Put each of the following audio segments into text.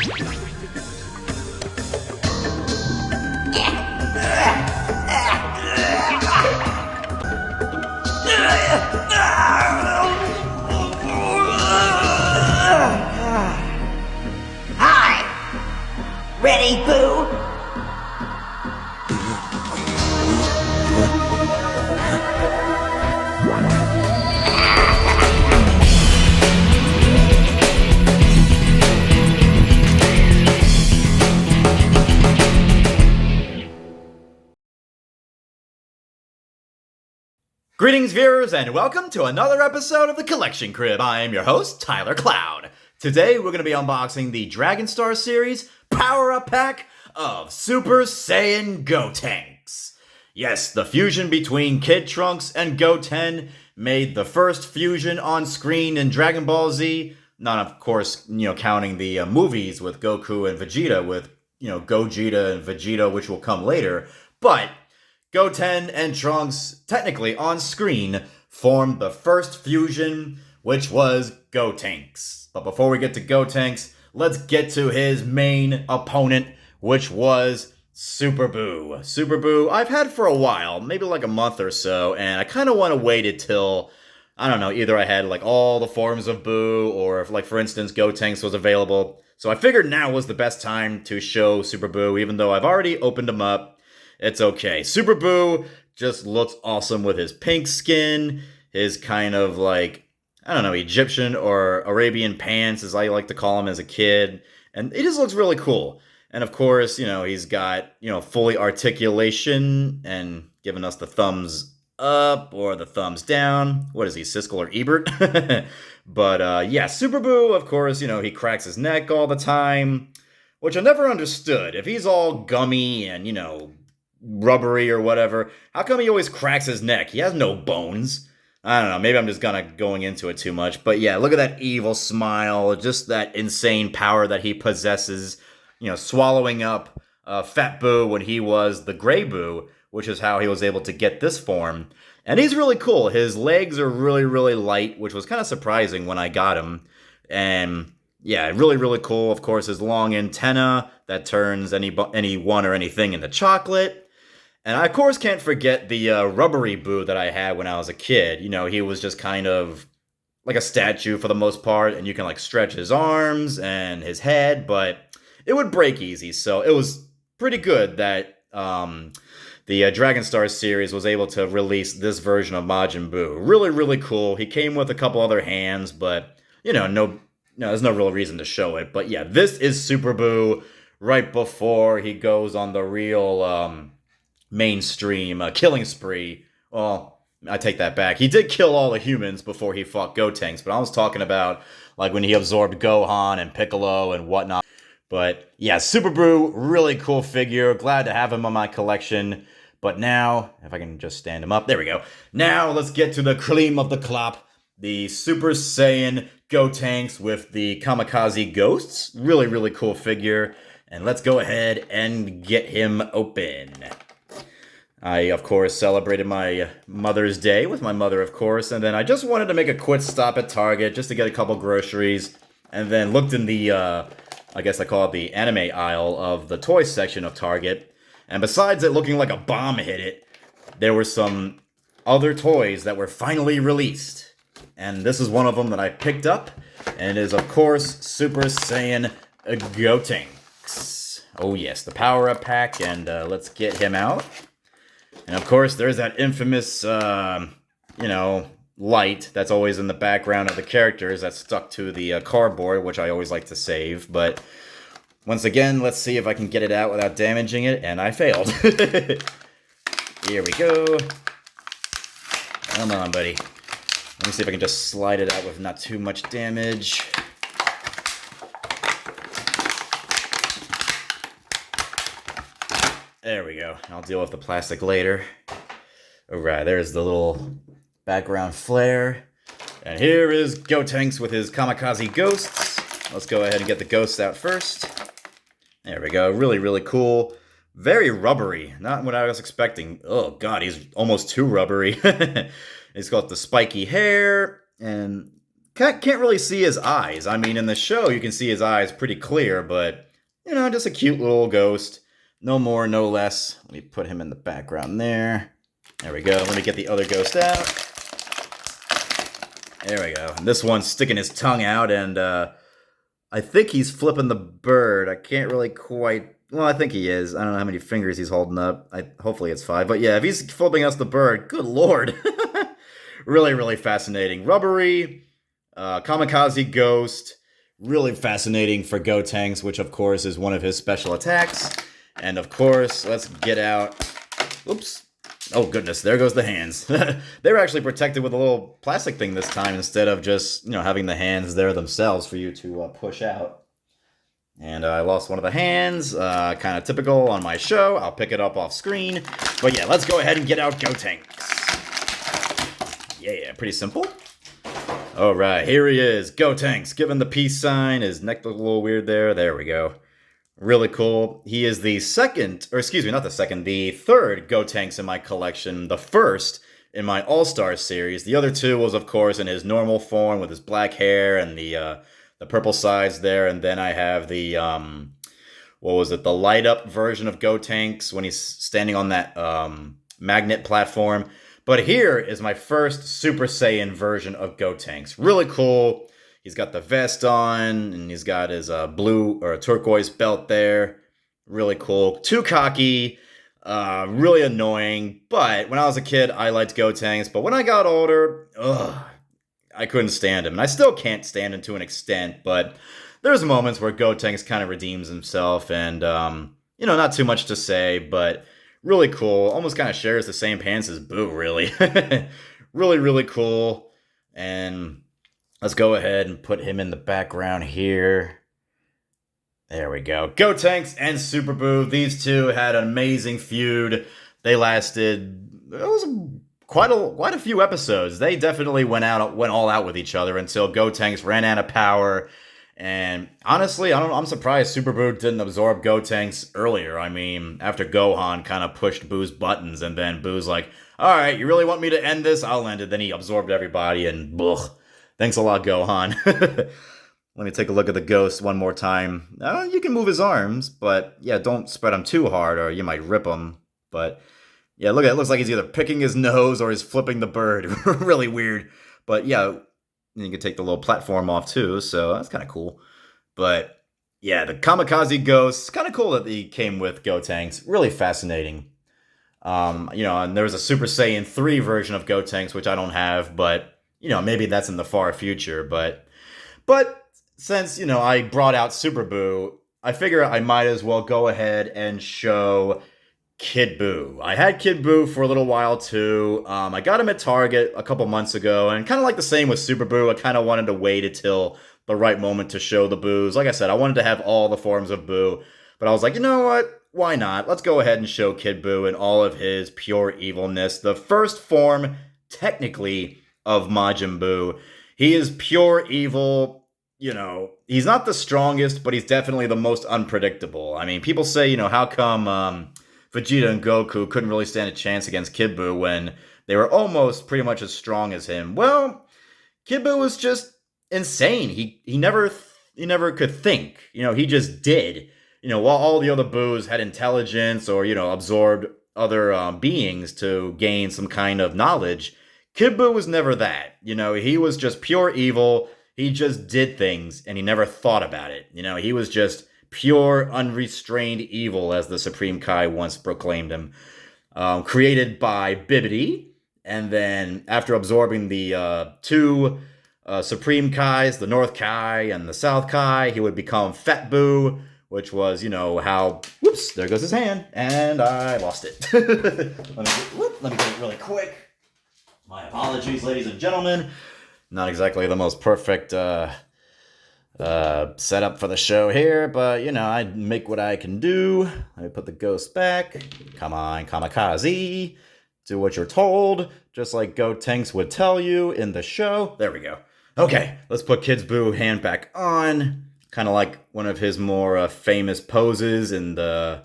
Hi! Ready, Boo? Greetings, viewers, and welcome to another episode of the Collection Crib. I am your host, Tylercloud. Today, we're going to be unboxing the Dragon Star series power-up pack of Super Saiyan Gotenks. Yes, the fusion between Kid Trunks and Goten made the first fusion on screen in Dragon Ball Z. Not, of course, counting the movies with Goku and Vegeta, with, Gogeta and Vegeta, which will come later. But Goten and Trunks, technically on screen, formed the first fusion, which was Gotenks. But before we get to Gotenks, let's get to his main opponent, which was Super Buu. Super Buu, I've had for a while, maybe like a month or so, and I kind of want to wait until, I don't know, either I had like all the forms of Buu, or if, like, for instance, Gotenks was available. So I figured now was the best time to show Super Buu, even though I've already opened him up. It's okay. Super Buu just looks awesome with his pink skin, his kind of like, I don't know, Egyptian or Arabian pants, as I like to call him as a kid. And it just looks really cool. And of course, he's got, fully articulation and giving us the thumbs up or the thumbs down. What is he, Siskel or Ebert? But yeah, Super Buu, of course, he cracks his neck all the time, which I never understood. If he's all gummy and, rubbery or whatever, how come he always cracks his neck? He has no bones. I don't know, maybe I'm just going into it too much, but yeah, look at that evil smile, just that insane power that he possesses, swallowing up Fat Buu when he was the Gray Buu, which is how he was able to get this form. And he's really cool. His legs are really, really light, which was kind of surprising when I got him. And yeah, really, really cool. Of course, his long antenna that turns anyone or anything into chocolate. And I, of course, can't forget the rubbery Buu that I had when I was a kid. He was just kind of like a statue for the most part, and you can, like, stretch his arms and his head, but it would break easy. So it was pretty good that the Dragon Star series was able to release this version of Majin Buu. Really, really cool. He came with a couple other hands, but, no, there's no real reason to show it. But yeah, this is Super Buu right before he goes on the real mainstream killing spree. Well, I take that back. He did kill all the humans before he fought Gotenks, but I was talking about like when he absorbed Gohan and Piccolo and whatnot. But yeah, Super Buu, really cool figure. Glad to have him on my collection. But now, if I can just stand him up, there we go. Now let's get to the cream of the crop, the Super Saiyan Gotenks with the Kamikaze Ghosts. Really, really cool figure. And let's go ahead and get him open. I, of course, celebrated my Mother's Day with my mother, of course, and then I just wanted to make a quick stop at Target just to get a couple groceries, and then looked in the, I guess I call it the anime aisle of the toy section of Target, and besides it looking like a bomb hit it, there were some other toys that were finally released, and this is one of them that I picked up, and it is, of course, Super Saiyan Gotenks. Oh yes, the power-up pack, and let's get him out. And of course, there's that infamous, light that's always in the background of the characters that's stuck to the cardboard, which I always like to save. But once again, let's see if I can get it out without damaging it, and I failed. Here we go. Come on, buddy. Let me see if I can just slide it out with not too much damage. There we go. I'll deal with the plastic later. Alright, there's the little background flare. And here is Gotenks with his Kamikaze Ghosts. Let's go ahead and get the ghosts out first. There we go. Really, really cool. Very rubbery. Not what I was expecting. Oh, God, he's almost too rubbery. He's got the spiky hair and can't really see his eyes. I mean, in the show, you can see his eyes pretty clear, but, just a cute little ghost. No more, no less. Let me put him in the background there. There we go. Let me get the other ghost out. There we go. And this one's sticking his tongue out, and I think he's flipping the bird. I can't really quite... Well, I think he is. I don't know how many fingers he's holding up. Hopefully it's 5. But yeah, if he's flipping us the bird, good lord. Really, really fascinating. Rubbery, kamikaze ghost. Really fascinating for Gotenks, which of course is one of his special attacks. And of course, let's get out... Oops. Oh goodness, there goes the hands. They were actually protected with a little plastic thing this time instead of just, having the hands there themselves for you to push out. And I lost one of the hands, kind of typical on my show. I'll pick it up off screen. But yeah, let's go ahead and get out Gotenks. Yeah, pretty simple. Alright, here he is, Gotenks, giving the peace sign. His neck looked a little weird there. There we go. Really cool. He is the third Gotenks in my collection. The first in my All-Star series. The other two was, of course, in his normal form with his black hair and the purple sides there. And then I have the, the light-up version of Gotenks when he's standing on that magnet platform. But here is my first Super Saiyan version of Gotenks. Really cool. He's got the vest on, and he's got his blue or turquoise belt there. Really cool. Too cocky. Really annoying. But when I was a kid, I liked Gotenks. But when I got older, I couldn't stand him. And I still can't stand him to an extent. But there's moments where Gotenks kind of redeems himself. And, not too much to say, but really cool. Almost kind of shares the same pants as Buu, really. Really, really cool. And... let's go ahead and put him in the background here. There we go. Gotenks and Super Buu. These two had an amazing feud. They lasted... it was quite a few episodes. They definitely went all out with each other until Gotenks ran out of power. And honestly, I'm surprised Super Buu didn't absorb Gotenks earlier. I mean, after Gohan kind of pushed Buu's buttons, and then Buu's like, alright, you really want me to end this? I'll end it. Then he absorbed everybody, and blech. Thanks a lot, Gohan. Let me take a look at the ghost one more time. You can move his arms, but yeah, don't spread them too hard or you might rip them. But yeah, look at it. It looks like he's either picking his nose or he's flipping the bird. Really weird. But yeah, you can take the little platform off too, so that's kind of cool. But yeah, the kamikaze ghost, kind of cool that he came with Gotenks. Really fascinating. And there was a Super Saiyan 3 version of Gotenks, which I don't have, but maybe that's in the far future, but since, I brought out Super Buu, I figure I might as well go ahead and show Kid Buu. I had Kid Buu for a little while too. I got him at Target a couple months ago, and kind of like the same with Super Buu, I kind of wanted to wait until the right moment to show the Buus. Like I said, I wanted to have all the forms of Buu, but I was like, you know what? Why not? Let's go ahead and show Kid Buu in all of his pure evilness. The first form, technically, of Majin Buu. He is pure evil. He's not the strongest, but he's definitely the most unpredictable. I mean, people say, how come Vegeta and Goku couldn't really stand a chance against Kid Buu when they were almost pretty much as strong as him? Well, Kid Buu was just insane. He never could think. He just did. While all the other Buus had intelligence or, absorbed other beings to gain some kind of knowledge, Kid Buu was never that. He was just pure evil. He just did things, and he never thought about it. He was just pure, unrestrained evil, as the Supreme Kai once proclaimed him. Created by Bibbidi, and then after absorbing the two Supreme Kais, the North Kai and the South Kai, he would become Fat Buu, which was, how... Whoops, there goes his hand, and I lost it. Let me get it really quick. My apologies, ladies and gentlemen. Not exactly the most perfect setup for the show here, but, I make what I can do. Let me put the ghost back. Come on, kamikaze. Do what you're told, just like Gotenks would tell you in the show. There we go. Okay, let's put Kid Buu hand back on. Kind of like one of his more famous poses in the...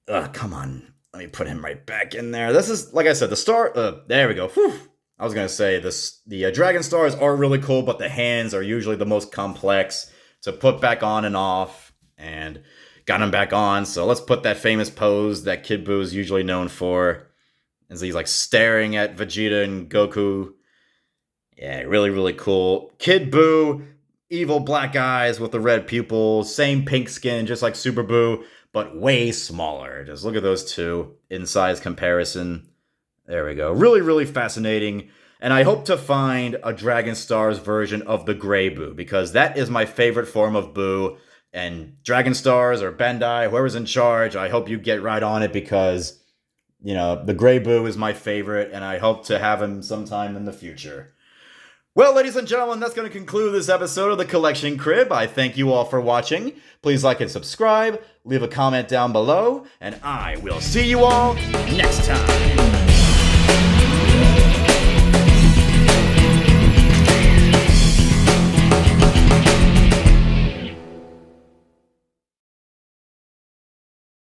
come on. Let me put him right back in there. This is, like I said, the start... there we go. Whew. I was gonna say the Dragon Stars are really cool, but the hands are usually the most complex to put back on and off, and got him back on. So let's put that famous pose that Kid Buu is usually known for, as he's like staring at Vegeta and Goku. Yeah, really, really cool. Kid Buu, evil black eyes with the red pupils, same pink skin, just like Super Buu, but way smaller. Just look at those two in size comparison. There we go. Really, really fascinating. And I hope to find a Dragon Stars version of the Grey Buu, because that is my favorite form of Buu. And Dragon Stars or Bandai, whoever's in charge, I hope you get right on it, because, the Grey Buu is my favorite, and I hope to have him sometime in the future. Well, ladies and gentlemen, that's going to conclude this episode of the Collection Crib. I thank you all for watching. Please like and subscribe, leave a comment down below, and I will see you all next time.